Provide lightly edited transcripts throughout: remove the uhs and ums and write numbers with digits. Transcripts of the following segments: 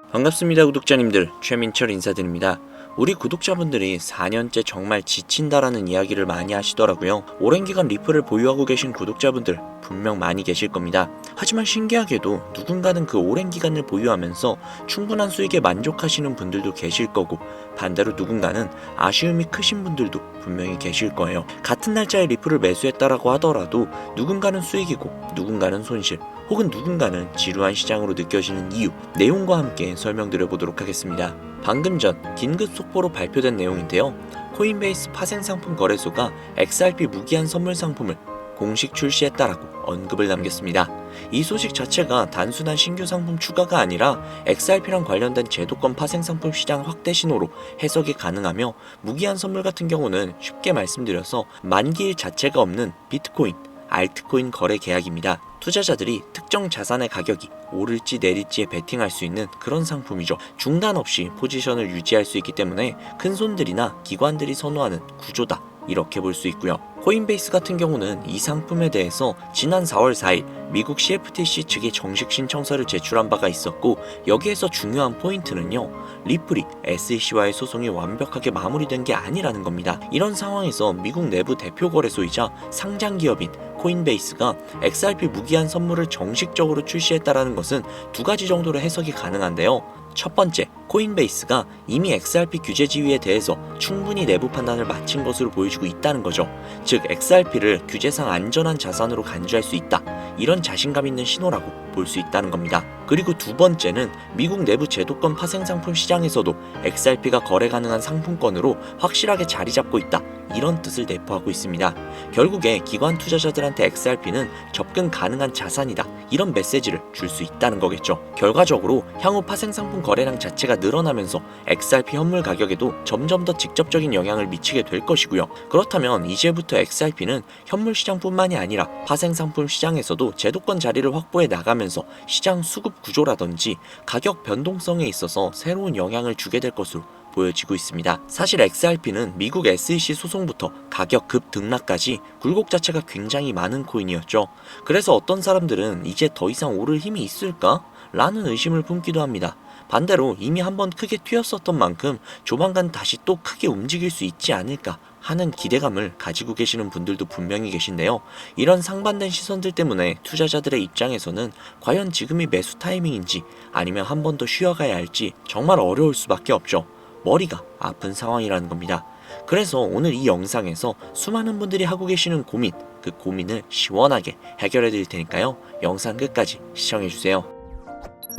반갑습니다. 구독자님들, 최민철 인사드립니다. 우리 구독자분들이 4년째 정말 지친다라는 이야기를 많이 하시더라고요. 오랜 기간 리플을 보유하고 계신 구독자분들 분명 많이 계실 겁니다. 하지만 신기하게도 누군가는 그 오랜 기간을 보유하면서 충분한 수익에 만족하시는 분들도 계실 거고, 반대로 누군가는 아쉬움이 크신 분들도 분명히 계실 거예요. 같은 날짜에 리플을 매수했다라고 하더라도 누군가는 수익이고 누군가는 손실, 혹은 누군가는 지루한 시장으로 느껴지는 이유, 내용과 함께 설명드려 보도록 하겠습니다. 방금 전 긴급 속보로 발표된 내용인데요. 코인베이스 파생상품 거래소가 XRP 무기한 선물 상품을 공식 출시했다라고 언급을 남겼습니다. 이 소식 자체가 단순한 신규 상품 추가가 아니라 XRP랑 관련된 제도권 파생상품 시장 확대 신호로 해석이 가능하며, 무기한 선물 같은 경우는 쉽게 말씀드려서 만기일 자체가 없는 비트코인, 알트코인 거래 계약입니다. 투자자들이 특정 자산의 가격이 오를지 내릴지에 베팅할 수 있는 그런 상품이죠. 중단 없이 포지션을 유지할 수 있기 때문에 큰 손들이나 기관들이 선호하는 구조다, 이렇게 볼 수 있고요. 코인베이스 같은 경우는 이 상품에 대해서 지난 4월 4일 미국 CFTC 측에 정식 신청서를 제출한 바가 있었고, 여기에서 중요한 포인트는요, 리플이 SEC와의 소송이 완벽하게 마무리된 게 아니라는 겁니다. 이런 상황에서 미국 내부 대표 거래소이자 상장 기업인 코인베이스가 XRP 무기한 선물을 정식적으로 출시했다라는 것은 두 가지 정도로 해석이 가능한데요. 첫 번째, 코인베이스가 이미 XRP 규제 지위에 대해서 충분히 내부 판단을 마친 것으로 보여지고 있다는 거죠. 즉, XRP를 규제상 안전한 자산으로 간주할 수 있다, 이런 자신감 있는 신호라고 볼 수 있다는 겁니다. 그리고 두 번째는 미국 내부 제도권 파생상품 시장에서도 XRP가 거래 가능한 상품권으로 확실하게 자리 잡고 있다, 이런 뜻을 내포하고 있습니다. 결국에 기관 투자자들한테 XRP는 접근 가능한 자산이다, 이런 메시지를 줄 수 있다는 거겠죠. 결과적으로 향후 파생상품 거래량 자체가 늘어나면서 XRP 현물 가격에도 점점 더 직접적인 영향을 미치게 될 것이고요. 그렇다면 이제부터 XRP는 현물 시장뿐만이 아니라 파생상품 시장에서도 제도권 자리를 확보해 나가면서 시장 수급 구조라든지 가격 변동성에 있어서 새로운 영향을 주게 될 것으로 보여지고 있습니다. 사실 XRP는 미국 SEC 소송부터 가격 급등락까지 굴곡 자체가 굉장히 많은 코인이었죠. 그래서 어떤 사람들은 이제 더 이상 오를 힘이 있을까? 라는 의심을 품기도 합니다. 반대로 이미 한번 크게 튀었었던 만큼 조만간 다시 또 크게 움직일 수 있지 않을까 하는 기대감을 가지고 계시는 분들도 분명히 계신데요. 이런 상반된 시선들 때문에 투자자들의 입장에서는 과연 지금이 매수 타이밍인지 아니면 한 번 더 쉬어가야 할지 정말 어려울 수밖에 없죠. 머리가 아픈 상황이라는 겁니다. 그래서 오늘 이 영상에서 수많은 분들이 하고 계시는 고민, 그 고민을 시원하게 해결해 드릴 테니까요. 영상 끝까지 시청해 주세요.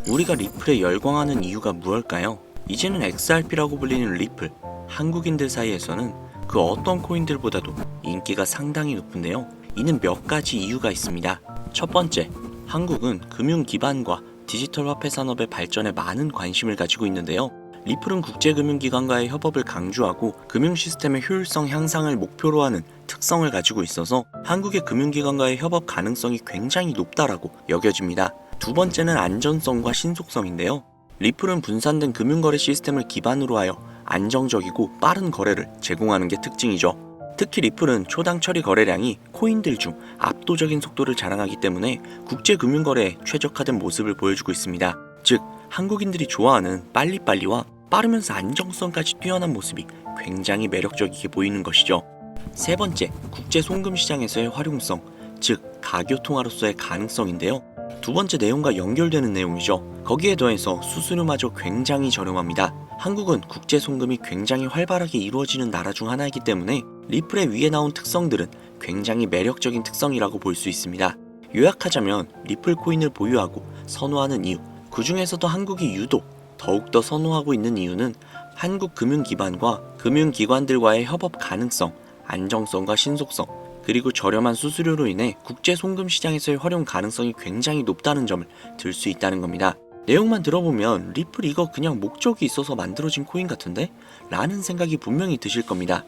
우리가 리플에 열광하는 이유가 무엇일까요? 이제는 XRP라고 불리는 리플, 한국인들 사이에서는 그 어떤 코인들보다도 인기가 상당히 높은데요. 이는 몇 가지 이유가 있습니다. 첫 번째, 한국은 금융 기반과 디지털 화폐 산업의 발전에 많은 관심을 가지고 있는데요. 리플은 국제금융기관과의 협업을 강조하고 금융 시스템의 효율성 향상을 목표로 하는 특성을 가지고 있어서 한국의 금융기관과의 협업 가능성이 굉장히 높다라고 여겨집니다. 두 번째는 안전성과 신속성인데요. 리플은 분산된 금융거래 시스템을 기반으로 하여 안정적이고 빠른 거래를 제공하는 게 특징이죠. 특히 리플은 초당 처리 거래량이 코인들 중 압도적인 속도를 자랑하기 때문에 국제금융거래에 최적화된 모습을 보여주고 있습니다. 즉, 한국인들이 좋아하는 빨리빨리와 빠르면서 안정성까지 뛰어난 모습이 굉장히 매력적이게 보이는 것이죠. 세 번째, 국제 송금 시장에서의 활용성, 즉 가교통화로서의 가능성인데요. 두 번째 내용과 연결되는 내용이죠. 거기에 더해서 수수료마저 굉장히 저렴합니다. 한국은 국제 송금이 굉장히 활발하게 이루어지는 나라 중 하나이기 때문에 리플의 위에 나온 특성들은 굉장히 매력적인 특성이라고 볼 수 있습니다. 요약하자면 리플 코인을 보유하고 선호하는 이유, 그 중에서도 한국이 유독 더욱더 선호하고 있는 이유는 한국 금융기반과 금융기관들과의 협업 가능성, 안정성과 신속성, 그리고 저렴한 수수료로 인해 국제 송금 시장에서의 활용 가능성이 굉장히 높다는 점을 들 수 있다는 겁니다. 내용만 들어보면 리플 이거 그냥 목적이 있어서 만들어진 코인 같은데? 라는 생각이 분명히 드실 겁니다.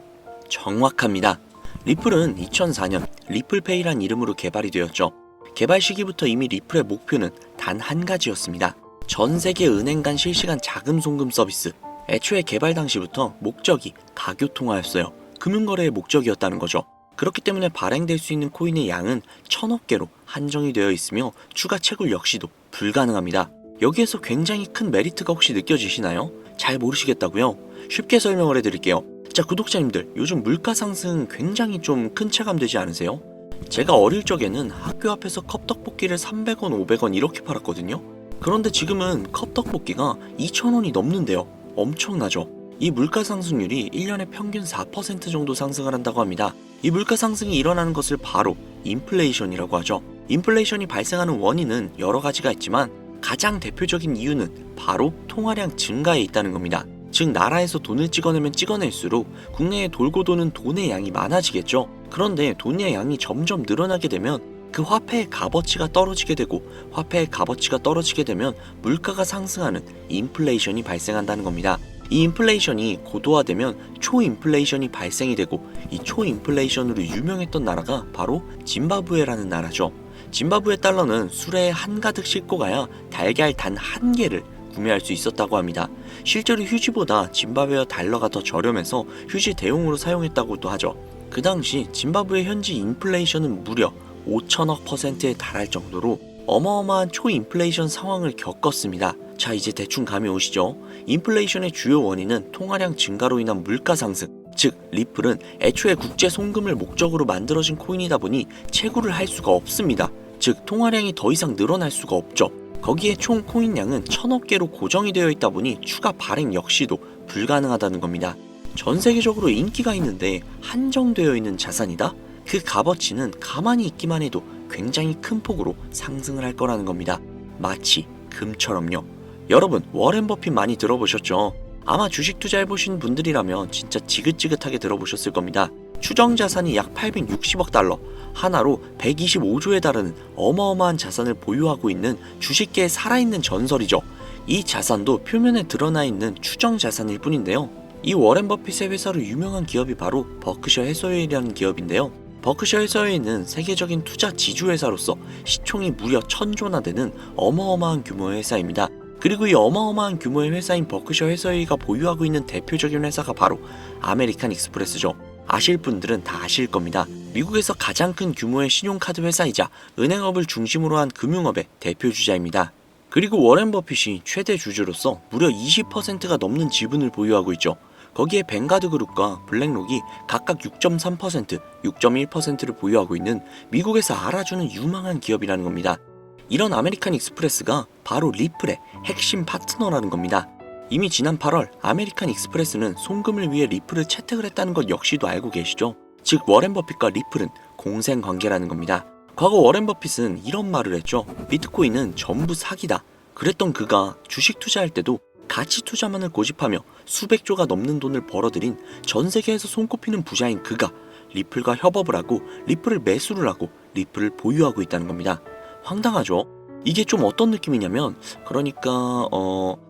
정확합니다. 리플은 2004년 리플페이란 이름으로 개발이 되었죠. 개발 시기부터 이미 리플의 목표는 단 한 가지였습니다. 전 세계 은행 간 실시간 자금 송금 서비스. 애초에 개발 당시부터 목적이 가교통화였어요. 금융거래의 목적이었다는 거죠. 그렇기 때문에 발행될 수 있는 코인의 양은 1000억 개로 한정이 되어 있으며 추가 채굴 역시도 불가능합니다. 여기에서 굉장히 큰 메리트가 혹시 느껴지시나요? 잘 모르시겠다고요? 쉽게 설명을 해드릴게요. 자, 구독자님들, 요즘 물가 상승 굉장히 좀 큰 체감되지 않으세요? 제가 어릴 적에는 학교 앞에서 컵떡볶이를 300원, 500원 이렇게 팔았거든요. 그런데 지금은 컵떡볶이가 2,000원이 넘는데요. 엄청나죠? 이 물가 상승률이 1년에 평균 4% 정도 상승을 한다고 합니다. 이 물가 상승이 일어나는 것을 바로 인플레이션이라고 하죠. 인플레이션이 발생하는 원인은 여러 가지가 있지만 가장 대표적인 이유는 바로 통화량 증가에 있다는 겁니다. 즉, 나라에서 돈을 찍어내면 찍어낼수록 국내에 돌고 도는 돈의 양이 많아지겠죠. 그런데 돈의 양이 점점 늘어나게 되면 그 화폐의 값어치가 떨어지게 되고, 화폐의 값어치가 떨어지게 되면 물가가 상승하는 인플레이션이 발생한다는 겁니다. 이 인플레이션이 고도화되면 초인플레이션이 발생이 되고, 이 초인플레이션으로 유명했던 나라가 바로 짐바브웨라는 나라죠. 짐바브웨 달러는 수레에 한가득 싣고 가야 달걀 단 한 개를 구매할 수 있었다고 합니다. 실제로 휴지보다 짐바브웨 달러가 더 저렴해서 휴지 대용으로 사용했다고도 하죠. 그 당시 짐바브웨 현지 인플레이션은 무려 5천억 %에 달할 정도로 어마어마한 초인플레이션 상황을 겪었습니다. 자, 이제 대충 감이 오시죠? 인플레이션의 주요 원인은 통화량 증가로 인한 물가 상승, 즉 리플은 애초에 국제 송금을 목적으로 만들어진 코인이다 보니 채굴을 할 수가 없습니다. 즉 통화량이 더 이상 늘어날 수가 없죠. 거기에 총 코인량은 1000억 개로 고정이 되어 있다 보니 추가 발행 역시도 불가능하다는 겁니다. 전 세계적으로 인기가 있는데 한정되어 있는 자산이다? 그 값어치는 가만히 있기만 해도 굉장히 큰 폭으로 상승을 할 거라는 겁니다. 마치 금처럼요. 여러분, 워렌 버핏 많이 들어보셨죠? 아마 주식 투자해보신 분들이라면 진짜 지긋지긋하게 들어보셨을 겁니다. 추정 자산이 약 860억 달러, 하나로 125조에 달하는 어마어마한 자산을 보유하고 있는 주식계의 살아있는 전설이죠. 이 자산도 표면에 드러나 있는 추정 자산일 뿐인데요. 이 워렌 버핏의 회사로 유명한 기업이 바로 버크셔 해서웨이라는 기업인데요. 버크셔 해서웨이는 세계적인 투자 지주회사로서 시총이 무려 1000조나 되는 어마어마한 규모의 회사입니다. 그리고 이 어마어마한 규모의 회사인 버크셔 해서웨이가 보유하고 있는 대표적인 회사가 바로 아메리칸 익스프레스죠. 아실 분들은 다 아실 겁니다. 미국에서 가장 큰 규모의 신용카드 회사이자 은행업을 중심으로 한 금융업의 대표주자입니다. 그리고 워렌 버핏이 최대 주주로서 무려 20%가 넘는 지분을 보유하고 있죠. 거기에 뱅가드 그룹과 블랙록이 각각 6.3%, 6.1%를 보유하고 있는 미국에서 알아주는 유망한 기업이라는 겁니다. 이런 아메리칸 익스프레스가 바로 리플의 핵심 파트너라는 겁니다. 이미 지난 8월 아메리칸 익스프레스는 송금을 위해 리플을 채택을 했다는 것 역시도 알고 계시죠? 즉 워렌 버핏과 리플은 공생 관계라는 겁니다. 과거 워렌 버핏은 이런 말을 했죠. 비트코인은 전부 사기다. 그랬던 그가 주식 투자할 때도 가치 투자만을 고집하며 수백조가 넘는 돈을 벌어들인 전 세계에서 손꼽히는 부자인 그가 리플과 협업을 하고 리플을 매수를 하고 리플을 보유하고 있다는 겁니다. 황당하죠? 이게 좀 어떤 느낌이냐면, 그러니까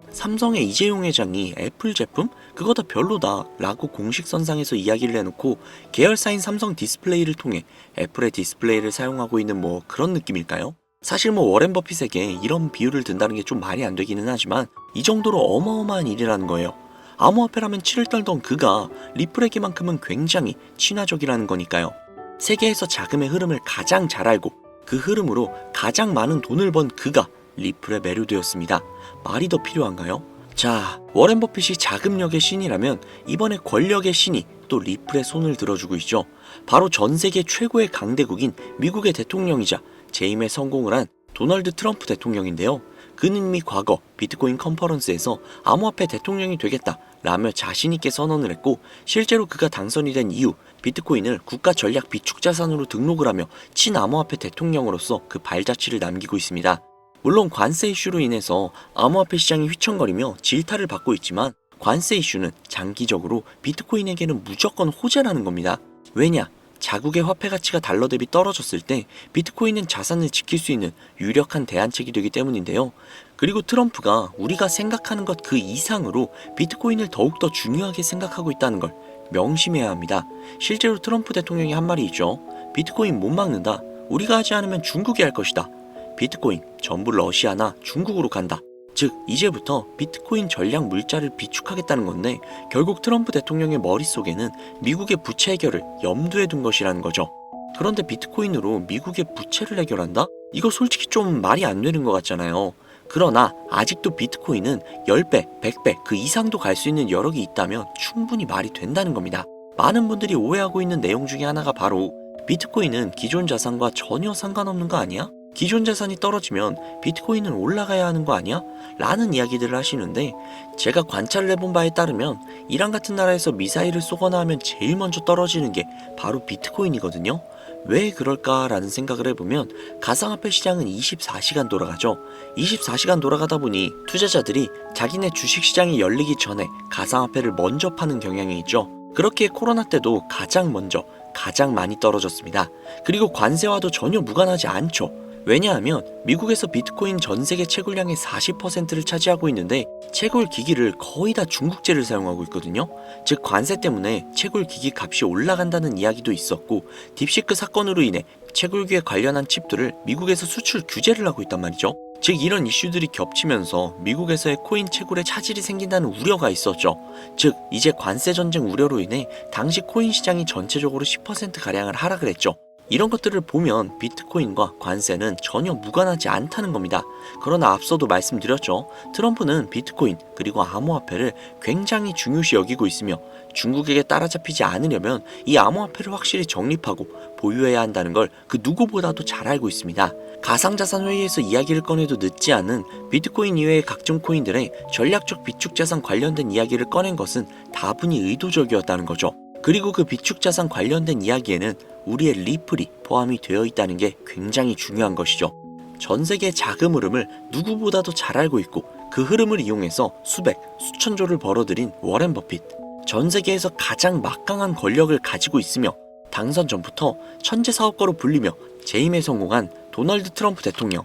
삼성의 이재용 회장이 애플 제품? 그거 다 별로다 라고 공식선상에서 이야기를 해놓고 계열사인 삼성 디스플레이를 통해 애플의 디스플레이를 사용하고 있는 뭐 그런 느낌일까요? 사실 뭐 워렌 버핏에게 이런 비유를 든다는 게 좀 말이 안 되기는 하지만 이 정도로 어마어마한 일이라는 거예요. 암호화폐라면 치를 떨던 그가 리플에게만큼은 굉장히 친화적이라는 거니까요. 세계에서 자금의 흐름을 가장 잘 알고 그 흐름으로 가장 많은 돈을 번 그가 리플에 매료되었습니다. 말이 더 필요한가요? 자, 워렌 버핏이 자금력의 신이라면 이번에 권력의 신이 또 리플에 손을 들어주고 있죠. 바로 전 세계 최고의 강대국인 미국의 대통령이자 재임에 성공을 한 도널드 트럼프 대통령인데요. 그는 이미 과거 비트코인 컨퍼런스에서 암호화폐 대통령이 되겠다 라며 자신있게 선언을 했고, 실제로 그가 당선이 된 이후 비트코인을 국가 전략 비축 자산으로 등록을 하며 친암호화폐 대통령으로서 그 발자취를 남기고 있습니다. 물론 관세 이슈로 인해서 암호화폐 시장이 휘청거리며 질타를 받고 있지만 관세 이슈는 장기적으로 비트코인에게는 무조건 호재라는 겁니다. 왜냐? 자국의 화폐 가치가 달러 대비 떨어졌을 때 비트코인은 자산을 지킬 수 있는 유력한 대안책이 되기 때문인데요. 그리고 트럼프가 우리가 생각하는 것 그 이상으로 비트코인을 더욱더 중요하게 생각하고 있다는 걸 명심해야 합니다. 실제로 트럼프 대통령이 한 말이 있죠. 비트코인 못 막는다. 우리가 하지 않으면 중국이 할 것이다. 비트코인 전부 러시아나 중국으로 간다. 즉 이제부터 비트코인 전략 물자를 비축하겠다는 건데, 결국 트럼프 대통령의 머릿속에는 미국의 부채 해결을 염두에 둔 것이라는 거죠. 그런데 비트코인으로 미국의 부채를 해결한다? 이거 솔직히 좀 말이 안 되는 것 같잖아요. 그러나 아직도 비트코인은 10배, 100배 그 이상도 갈 수 있는 여력이 있다면 충분히 말이 된다는 겁니다. 많은 분들이 오해하고 있는 내용 중에 하나가 바로 비트코인은 기존 자산과 전혀 상관없는 거 아니야? 기존 자산이 떨어지면 비트코인은 올라가야 하는 거 아니야? 라는 이야기들을 하시는데, 제가 관찰을 해본 바에 따르면 이란 같은 나라에서 미사일을 쏘거나 하면 제일 먼저 떨어지는 게 바로 비트코인이거든요. 왜 그럴까라는 생각을 해보면 가상화폐 시장은 24시간 돌아가죠. 24시간 돌아가다 보니 투자자들이 자기네 주식시장이 열리기 전에 가상화폐를 먼저 파는 경향이 있죠. 그렇게 코로나 때도 가장 먼저 가장 많이 떨어졌습니다. 그리고 관세와도 전혀 무관하지 않죠. 왜냐하면 미국에서 비트코인 전 세계 채굴량의 40%를 차지하고 있는데 채굴 기기를 거의 다 중국제를 사용하고 있거든요. 즉 관세 때문에 채굴 기기 값이 올라간다는 이야기도 있었고, 딥시크 사건으로 인해 채굴기에 관련한 칩들을 미국에서 수출 규제를 하고 있단 말이죠. 즉 이런 이슈들이 겹치면서 미국에서의 코인 채굴에 차질이 생긴다는 우려가 있었죠. 즉 이제 관세 전쟁 우려로 인해 당시 코인 시장이 전체적으로 10%가량을 하락을 했죠. 이런 것들을 보면 비트코인과 관세는 전혀 무관하지 않다는 겁니다. 그러나 앞서도 말씀드렸죠. 트럼프는 비트코인 그리고 암호화폐를 굉장히 중요시 여기고 있으며 중국에게 따라잡히지 않으려면 이 암호화폐를 확실히 정립하고 보유해야 한다는 걸 그 누구보다도 잘 알고 있습니다. 가상자산 회의에서 이야기를 꺼내도 늦지 않은 비트코인 이외의 각종 코인들의 전략적 비축자산 관련된 이야기를 꺼낸 것은 다분히 의도적이었다는 거죠. 그리고 그 비축자산 관련된 이야기에는 우리의 리플이 포함이 되어 있다는 게 굉장히 중요한 것이죠. 전 세계의 자금 흐름을 누구보다도 잘 알고 있고 그 흐름을 이용해서 수백, 수천조를 벌어들인 워렌 버핏. 전 세계에서 가장 막강한 권력을 가지고 있으며 당선 전부터 천재 사업가로 불리며 재임에 성공한 도널드 트럼프 대통령.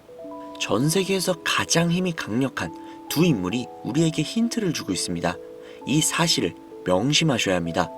전 세계에서 가장 힘이 강력한 두 인물이 우리에게 힌트를 주고 있습니다. 이 사실을 명심하셔야 합니다.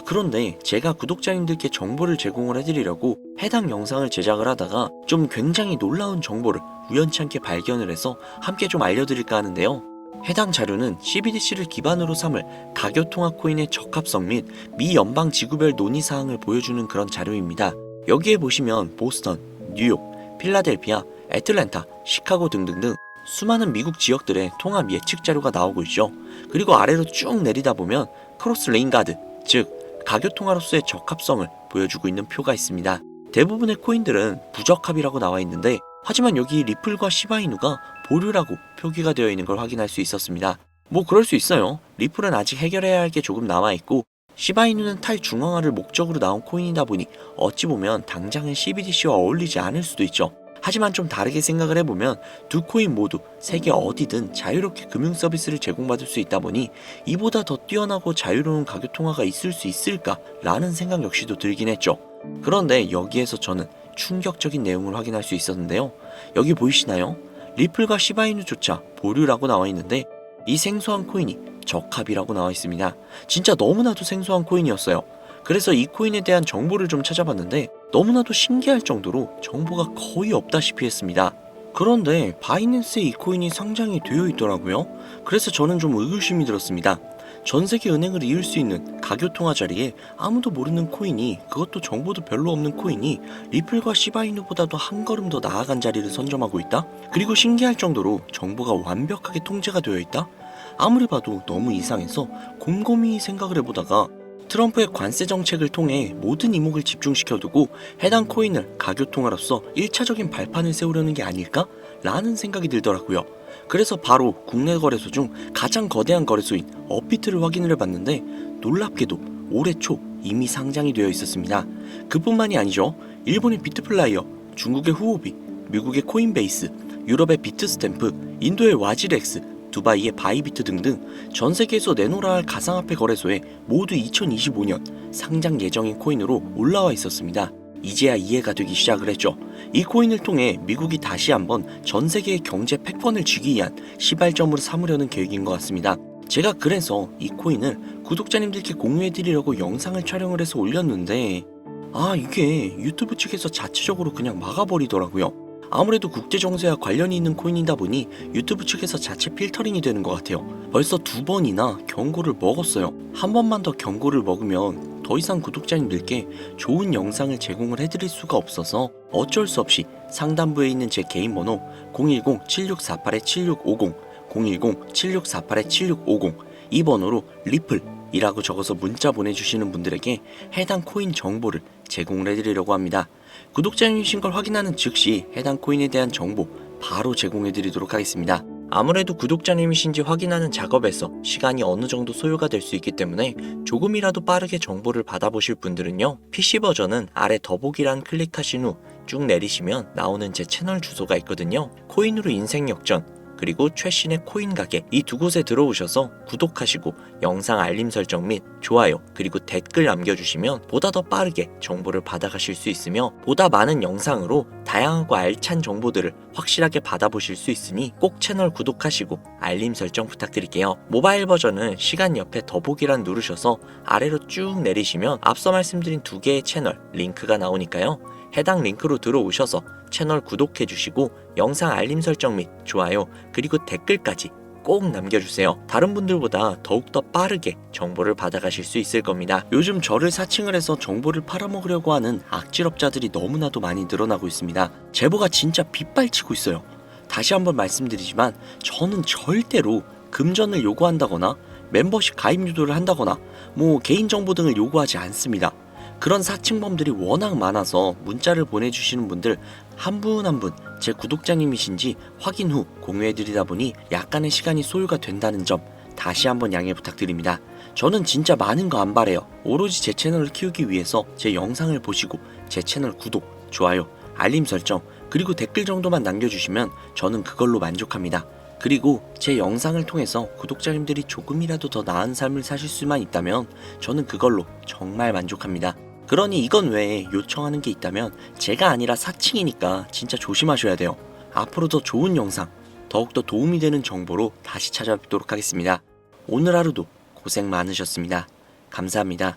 그런데 제가 구독자님들께 정보를 제공을 해드리려고 해당 영상을 제작을 하다가 좀 굉장히 놀라운 정보를 우연치 않게 발견을 해서 함께 좀 알려드릴까 하는데요. 해당 자료는 CBDC를 기반으로 삼을 가교통화 코인의 적합성 및 미 연방 지구별 논의사항을 보여주는 그런 자료입니다. 여기에 보시면 보스턴, 뉴욕, 필라델피아, 애틀랜타, 시카고 등등등 수많은 미국 지역들의 통합 예측 자료가 나오고 있죠. 그리고 아래로 쭉 내리다 보면 크로스 레인가드, 즉 가교통화로서의 적합성을 보여주고 있는 표가 있습니다. 대부분의 코인들은 부적합이라고 나와 있는데, 하지만 여기 리플과 시바이누가 보류라고 표기가 되어 있는 걸 확인할 수 있었습니다. 뭐 그럴 수 있어요. 리플은 아직 해결해야 할 게 조금 남아 있고, 시바이누는 탈중앙화를 목적으로 나온 코인이다 보니 어찌 보면 당장은 CBDC와 어울리지 않을 수도 있죠. 하지만 좀 다르게 생각을 해보면 두 코인 모두 세계 어디든 자유롭게 금융 서비스를 제공받을 수 있다 보니 이보다 더 뛰어나고 자유로운 가교통화가 있을 수 있을까 라는 생각 역시도 들긴 했죠. 그런데 여기에서 저는 충격적인 내용을 확인할 수 있었는데요. 여기 보이시나요? 리플과 시바이누조차 보류라고 나와 있는데 이 생소한 코인이 적합이라고 나와 있습니다. 진짜 너무나도 생소한 코인이었어요. 그래서 이 코인에 대한 정보를 좀 찾아봤는데 너무나도 신기할 정도로 정보가 거의 없다시피 했습니다. 그런데 바이낸스에 이 코인이 상장이 되어 있더라고요. 그래서 저는 좀 의구심이 들었습니다. 전 세계 은행을 이을 수 있는 가교통화 자리에 아무도 모르는 코인이, 그것도 정보도 별로 없는 코인이 리플과 시바이누보다도 한 걸음 더 나아간 자리를 선점하고 있다? 그리고 신기할 정도로 정보가 완벽하게 통제가 되어 있다? 아무리 봐도 너무 이상해서 곰곰이 생각을 해보다가 트럼프의 관세 정책을 통해 모든 이목을 집중시켜두고 해당 코인을 가교통화로서 1차적인 발판을 세우려는 게 아닐까? 라는 생각이 들더라고요. 그래서 바로 국내 거래소 중 가장 거대한 거래소인 업비트를 확인을 해봤는데 놀랍게도 올해 초 이미 상장이 되어 있었습니다. 그뿐만이 아니죠. 일본의 비트플라이어, 중국의 후오비, 미국의 코인베이스, 유럽의 비트스탬프, 인도의 와지렉스, 두바이의 바이비트 등등 전 세계에서 내놓으라 할 가상화폐 거래소에 모두 2025년 상장 예정인 코인으로 올라와 있었습니다. 이제야 이해가 되기 시작을 했죠. 이 코인을 통해 미국이 다시 한번 전 세계의 경제 패권을 쥐기 위한 시발점으로 삼으려는 계획인 것 같습니다. 제가 그래서 이 코인을 구독자님들께 공유해드리려고 영상을 촬영을 해서 올렸는데 이게 유튜브 측에서 자체적으로 그냥 막아버리더라고요. 아무래도 국제정세와 관련이 있는 코인이다 보니 유튜브 측에서 자체 필터링이 되는 것 같아요. 벌써 2번이나 경고를 먹었어요. 한 번만 더 경고를 먹으면 더 이상 구독자님들께 좋은 영상을 제공을 해드릴 수가 없어서 어쩔 수 없이 상단부에 있는 제 개인 번호 010-7648-7650, 010-7648-7650 이 번호로 리플이라고 적어서 문자 보내주시는 분들에게 해당 코인 정보를 제공을 해드리려고 합니다. 구독자님이신 걸 확인하는 즉시 해당 코인에 대한 정보 바로 제공해드리도록 하겠습니다. 아무래도 구독자님이신지 확인하는 작업에서 시간이 어느 정도 소요가 될 수 있기 때문에 조금이라도 빠르게 정보를 받아보실 분들은요, PC 버전은 아래 더보기란 클릭하신 후 쭉 내리시면 나오는 제 채널 주소가 있거든요. 코인으로 인생 역전, 그리고 최신의 코인 가게 이 두 곳에 들어오셔서 구독하시고 영상 알림 설정 및 좋아요 그리고 댓글 남겨주시면 보다 더 빠르게 정보를 받아가실 수 있으며 보다 많은 영상으로 다양하고 알찬 정보들을 확실하게 받아보실 수 있으니 꼭 채널 구독하시고 알림 설정 부탁드릴게요. 모바일 버전은 시간 옆에 더보기란 누르셔서 아래로 쭉 내리시면 앞서 말씀드린 두 개의 채널 링크가 나오니까요. 해당 링크로 들어오셔서 채널 구독해주시고 영상 알림 설정 및 좋아요 그리고 댓글까지 꼭 남겨주세요. 다른 분들보다 더욱더 빠르게 정보를 받아가실 수 있을 겁니다. 요즘 저를 사칭을 해서 정보를 팔아먹으려고 하는 악질업자들이 너무나도 많이 늘어나고 있습니다. 제보가 진짜 빗발치고 있어요. 다시 한번 말씀드리지만 저는 절대로 금전을 요구한다거나 멤버십 가입 유도를 한다거나 개인정보 등을 요구하지 않습니다. 그런 사칭범들이 워낙 많아서 문자를 보내주시는 분들 한 분 한 분 제 구독자님이신지 확인 후 공유해드리다 보니 약간의 시간이 소요가 된다는 점 다시 한번 양해 부탁드립니다. 저는 진짜 많은 거 안 바래요. 오로지 제 채널을 키우기 위해서 제 영상을 보시고 제 채널 구독, 좋아요, 알림 설정 그리고 댓글 정도만 남겨주시면 저는 그걸로 만족합니다. 그리고 제 영상을 통해서 구독자님들이 조금이라도 더 나은 삶을 사실 수만 있다면 저는 그걸로 정말 만족합니다. 그러니 이건 외에 요청하는 게 있다면 제가 아니라 사칭이니까 진짜 조심하셔야 돼요. 앞으로 더 좋은 영상, 더욱더 도움이 되는 정보로 다시 찾아뵙도록 하겠습니다. 오늘 하루도 고생 많으셨습니다. 감사합니다.